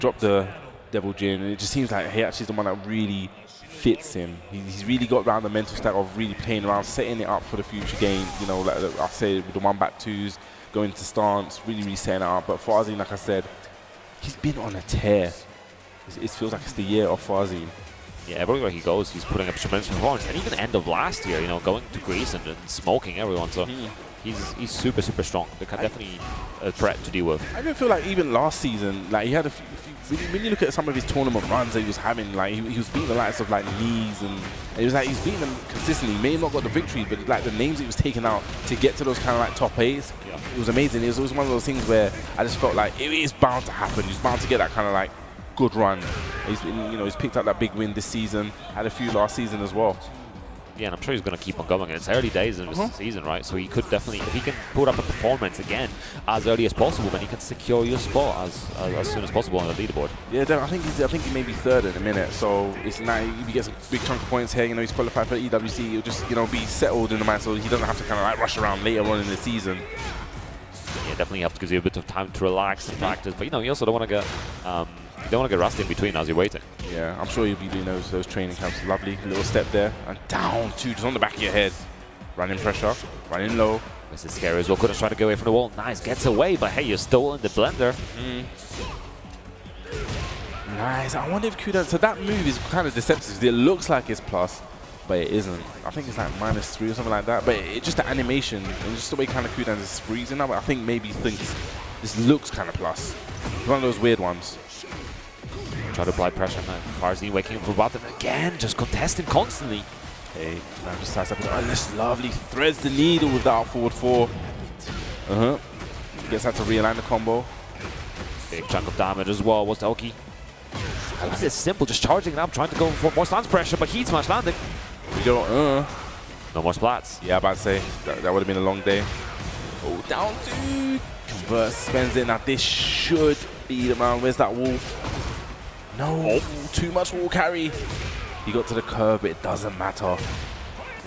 dropped the Devil Jin, and it just seems like Heihachi's the one that really fits him. He's really got around the mental stack of really playing around, setting it up for the future game. You know, like I say, with the 1-2s, going to stance, really setting it up. But FARZEEN, like I said, he's been on a tear. It feels like it's the year of FARZEEN. Yeah, everywhere he goes, he's putting up tremendous performance. And even end of last year, you know, going to Greece and smoking everyone. So he's super strong. They can definitely a threat to deal with. I don't feel like even last season, like he had a few when you look at some of his tournament runs that he was having, like he was beating the likes of like Knees, and it was like he's beating them consistently. He may have not got the victory, but like the names he was taking out to get to those kind of like top 8s, it was amazing. It was always one of those things where I just felt like it is bound to happen. He's bound to get that kind of like good run. He's been, you know, he's picked up that big win this season, had a few last season as well. Yeah, and I'm sure he's going to keep on going. And it's early days in this season, right? So he could definitely, if he can put up a performance again as early as possible, then he can secure your spot as soon as possible on the leaderboard. Yeah, I think he may be third in a minute. So it's nice if he gets a big chunk of points here. You know, he's qualified for the EWC. He'll just, you know, be settled in the mind, so he doesn't have to kind of like rush around later on in the season. Yeah, definitely helps, gives you a bit of time to relax and practice. But you know, you also don't want to get rusty in between as you're waiting. Yeah, I'm sure you'll be doing those training camps. Lovely little step there, and down two, just on the back of your head. Running pressure, running low. This is scary as well. QUDANS trying to get away from the wall. Nice, gets away, but hey, you're still in the blender. Nice. I wonder if QUDANS. So that move is kind of deceptive. It looks like it's plus, but it isn't. I think it's like -3 or something like that. But it just the animation and just the way kind of QUDANS is freezing up. I think maybe he thinks this looks kind of plus. It's one of those weird ones. Try to apply pressure now. FARZEEN waking up for bottom again, just contesting constantly. Hey, now just ties up. Oh, this lovely threads the needle with that forward 4. Gets that to realign the combo. Big chunk of damage as well. What's the Oki? This is simple, just charging it up, trying to go for more stance pressure, but heat smash landing. We go, no more splats. Yeah, about to say that would have been a long day. Oh, down two. Converts, spends it. Now this should be the man. Where's that wall? No, too much wall carry. He got to the curve, but it doesn't matter.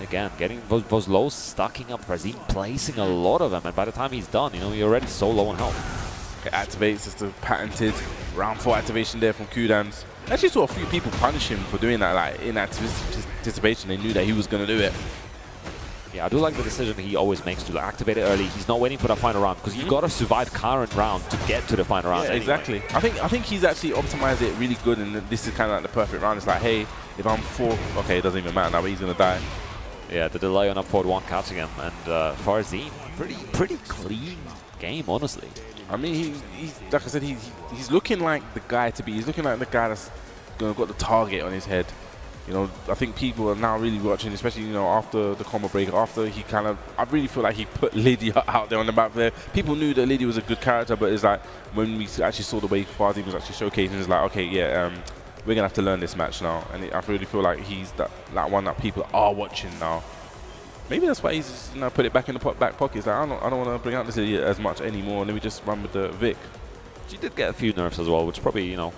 Again, getting those lows, stacking up. FARZEEN placing a lot of them, and by the time he's done, you know, you're already so low on health. Okay, activates, it's the patented round 4 activation there from QUDANS. I actually saw a few people punish him for doing that, like in anticipation. They knew that he was going to do it. Yeah, I do like the decision he always makes to activate it early. He's not waiting for the final round because you've got to survive current round to get to the final round. Yeah, anyway. Exactly. I think he's actually optimized it really good, and this is kind of like the perfect round. It's like, hey, if I'm 4, okay, it doesn't even matter now, but he's gonna die. Yeah, the delay on up forward 1 catching him, and FARZEEN, pretty clean game, honestly. I mean, he's like I said, he's looking like the guy to be. He's looking like the guy that's got the target on his head. You know, I think people are now really watching, especially, you know, after the combo break, after he kind of, I really feel like he put Lydia out there on the map there. People knew that Lydia was a good character, but it's like, when we actually saw the way FARZEEN was actually showcasing, it's like, okay, yeah, we're going to have to learn this match now. And I really feel like he's that one that people are watching now. Maybe that's why he's just, you know, put it back in the back pocket. It's like, I don't want to bring out this Lydia as much anymore. Let me just run with the Vic. She did get a few nerfs as well, which probably, you know,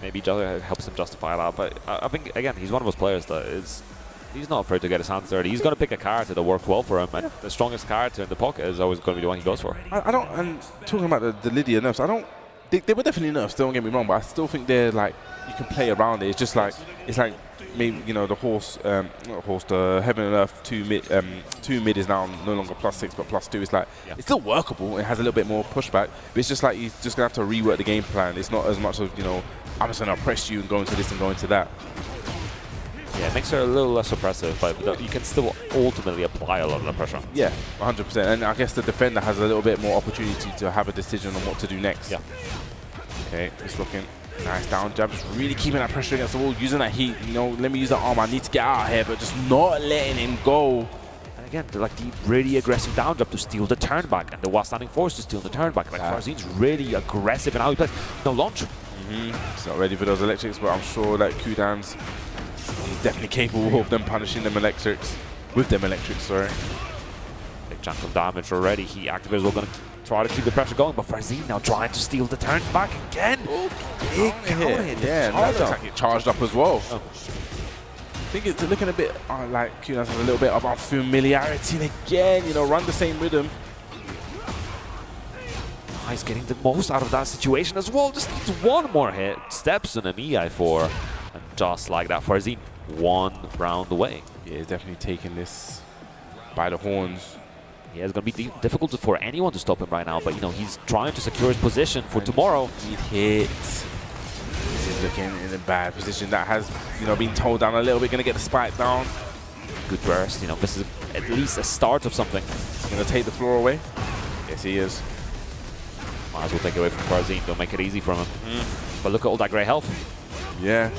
maybe helps him justify that. But I think, again, he's one of those players that he's not afraid to get his hands dirty. He's going to pick a character that works well for him, and the strongest character in the pocket is always going to be the one he goes for. I don't, and talking about the Lydia nerfs, they were definitely nerfs, don't get me wrong, but I still think they're like, you can play around it. It's just like, it's like, maybe, you know, the the Heaven and Earth 2 mid is now no longer +6 but +2. It's like, it's still workable. It has a little bit more pushback, but it's just like you're just gonna have to rework the game plan. It's not as much of, you know, I'm just gonna press you and go into this and go into that. Yeah, it makes her a little less oppressive, but you can still ultimately apply a lot of the pressure. Yeah, 100%. And I guess the defender has a little bit more opportunity to have a decision on what to do next. Yeah. Okay, it's looking nice down jab, just really keeping that pressure against the wall, using that heat. You know, let me use that arm. I need to get out of here, but just not letting him go. And again, like the really aggressive down jab to steal the turn back, and the while standing force to steal the turn back. Like FARZEEN's really aggressive in how he plays. No launch. He's not ready for those electrics, but I'm sure that QUDANS is definitely capable of them punishing them electrics. With them electrics, sorry. Big chunk of damage already. He activators are going to try to keep the pressure going, but FARZEEN now trying to steal the turn back again. Big counter hit. Yeah, that looks like it charged up as well. I think it's looking a bit like QUDANS has a little bit of unfamiliarity again. You know, run the same rhythm. He's getting the most out of that situation as well. Just needs one more hit. Steps on an EI4. And just like that, FARZEEN, 1 round away. Yeah, he's definitely taking this by the horns. Yeah, it's going to be difficult for anyone to stop him right now. But, you know, he's trying to secure his position for tomorrow. Need hits. He's looking in a bad position. That has, you know, been toned down a little bit. Going to get the spike down. Good burst. You know, this is at least a start of something. Going to take the floor away. Yes, he is. Might as well take it away from FARZEEN. Don't make it easy from him. But look at all that grey health. Yeah.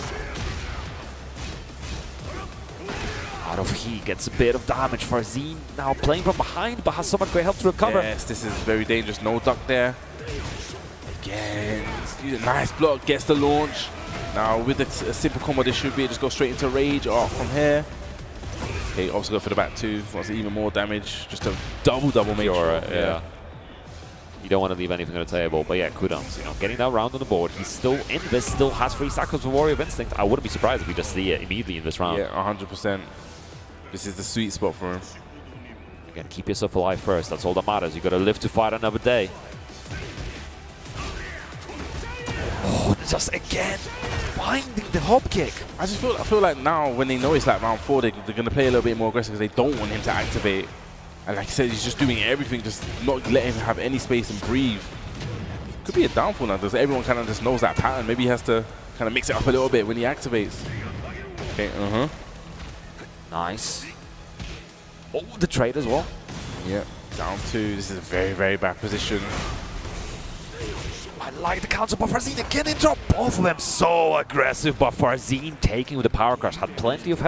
Out of he gets a bit of damage. FARZEEN now playing from behind, but has so much grey health to recover. Yes, this is very dangerous. No duck there. Again, a nice block, gets the launch. Now with a simple combo, this should be just go straight into rage off from here. Okay, also go for the back two. Wants even more damage. Just a double make sure. Yeah. You don't want to leave anything on the table, but yeah, QUDANS, you know, getting that round on the board. He's still in this, still has 3 seconds for Warrior of Instinct. I wouldn't be surprised if we just see it immediately in this round. Yeah, 100%. This is the sweet spot for him. Again, keep yourself alive first. That's all that matters. You got to live to fight another day. Oh, just again finding the hop kick. I feel like now when they know it's like round 4, they're going to play a little bit more aggressive because they don't want him to activate. And like I said, he's just doing everything, just not letting him have any space and breathe. Could be a downfall now, because everyone kind of just knows that pattern. Maybe he has to kind of mix it up a little bit when he activates. Okay, Nice. Oh, the trade as well. Yeah, down 2. This is a very, very bad position. I like the counter, but FARZEEN again into both of them. So aggressive, but FARZEEN taking with the power crush. Had plenty of health.